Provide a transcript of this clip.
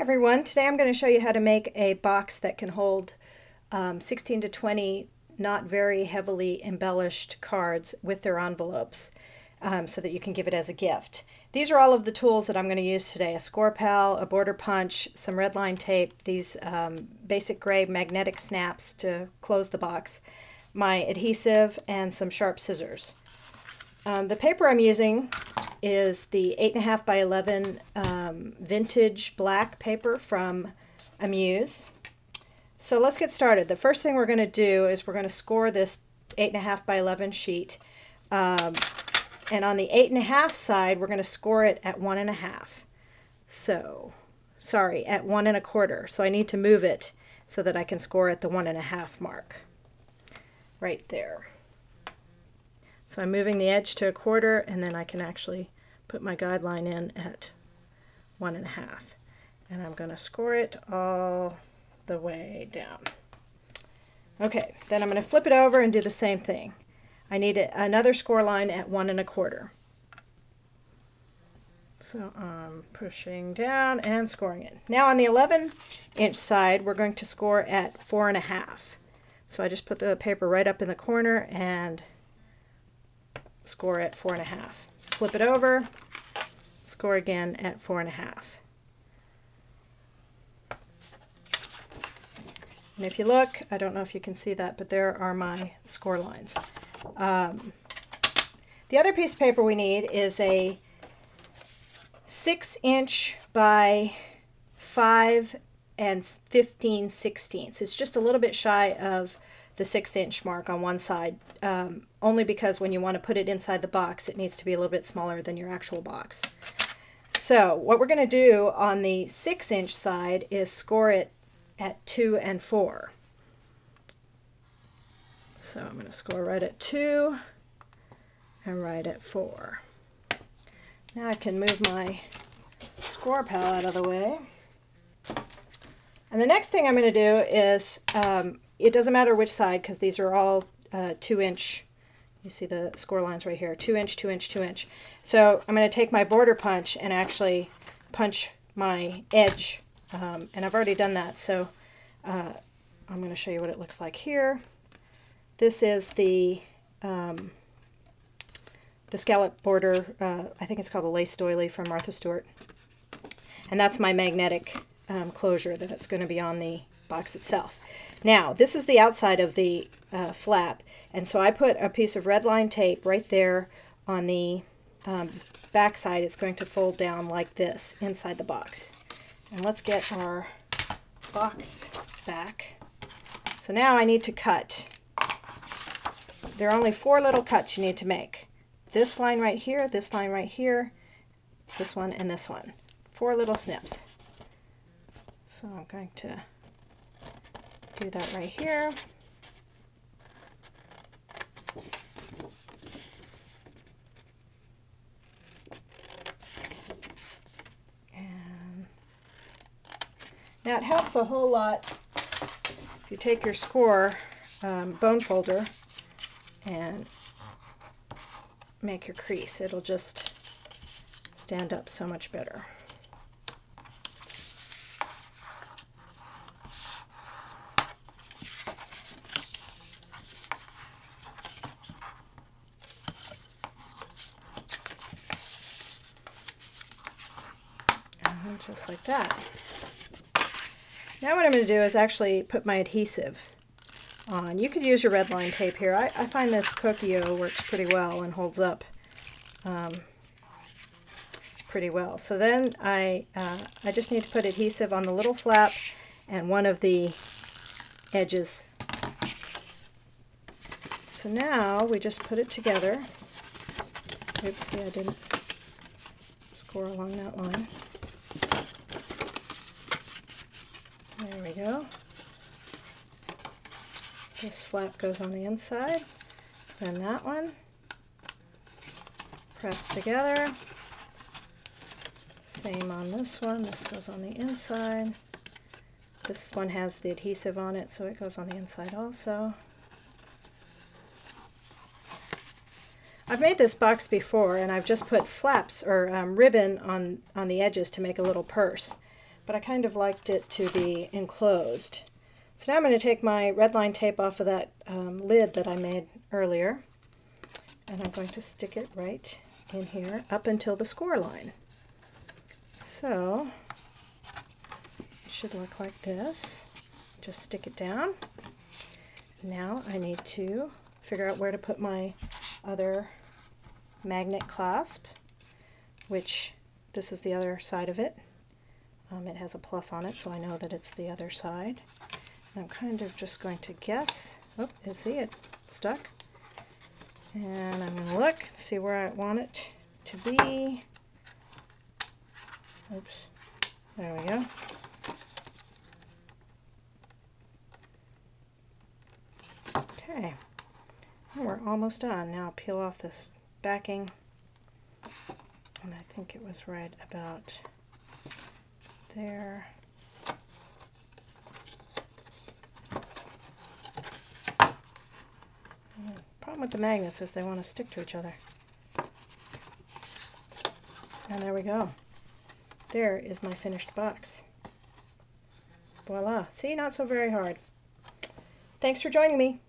everyone, today I'm going to show you how to make a box that can hold 16 to 20 not very heavily embellished cards with their envelopes so that you can give it as a gift. These are all of the tools that I'm going to use today: a score pal, a border punch, some red line tape, these basic gray magnetic snaps to close the box, my adhesive, and some sharp scissors. The paper I'm using is the 8.5 by 11 vintage black paper from Amuse. So let's get started. The first thing we're going to do is we're going to score this 8.5 by 11 sheet. And on the 8.5 side, we're going to score it at 1.5. So, sorry, at 1 1/4. So I need to move it so that I can score at the 1.5 mark. Right there. So I'm moving the edge to 1/4, and then I can actually put my guideline in at 1.5. And I'm going to score it all the way down. Okay, then I'm going to flip it over and do the same thing. I need another score line at 1 1/4. So I'm pushing down and scoring it. Now on the 11-inch side, we're going to score at 4.5. So I just put the paper right up in the corner and score at 4.5. Flip it over, score again at 4.5. And if you look, I don't know if you can see that, but there are my score lines. The other piece of paper we need is a 6-inch by 5 15/16. It's just a little bit shy of the 6-inch mark on one side, only because when you want to put it inside the box, it needs to be a little bit smaller than your actual box. So what we're going to do on the 6-inch side is score it at 2 and 4. So I'm going to score right at 2 and right at 4. Now I can move my score pal out of the way. And the next thing I'm going to do is, it doesn't matter which side, because these are all 2-inch. You see the score lines right here, 2-inch, 2-inch, 2-inch. So I'm going to take my border punch and actually punch my edge. And I've already done that, so I'm going to show you what it looks like here. This is the scallop border. I think it's called the lace doily from Martha Stewart. And that's my magnetic closure that it's going to be on the box itself. Now, this is the outside of the flap, and so I put a piece of red line tape right there on the back side. It's going to fold down like this inside the box. And let's get our box back. So now I need to cut. There are only 4 little cuts you need to make. This line right here, this line right here, this one, and this one. 4 little snips. So I'm going to do that right here. And now it helps a whole lot if you take your score bone folder and make your crease. It'll just stand up so much better. Just like that. Now what I'm going to do is actually put my adhesive on. You could use your red line tape here. I find this Kokio works pretty well and holds up pretty well. So then I just need to put adhesive on the little flap and one of the edges. So now we just put it together. Oops, see, I didn't score along that line. There we go. This flap goes on the inside, then that one. Press together. Same on this one. This goes on the inside. This one has the adhesive on it, so it goes on the inside also. I've made this box before, and I've just put flaps or ribbon on the edges to make a little purse. but I kind of liked it to be enclosed. So now I'm going to take my red line tape off of that lid that I made earlier, and I'm going to stick it right in here up until the score line. So it should look like this. Just stick it down. Now I need to figure out where to put my other magnet clasp, which this is the other side of it. It has a plus on it, so I know that it's the other side. And I'm kind of just going to guess. Oh, you see it stuck. And I'm going to look, see where I want it to be. Oops. There we go. Okay. And we're almost done. Now I'll peel off this backing. And I think it was right about there. The problem with the magnets is they want to stick to each other. And there we go. There is my finished box. Voila. See, not so very hard. Thanks for joining me.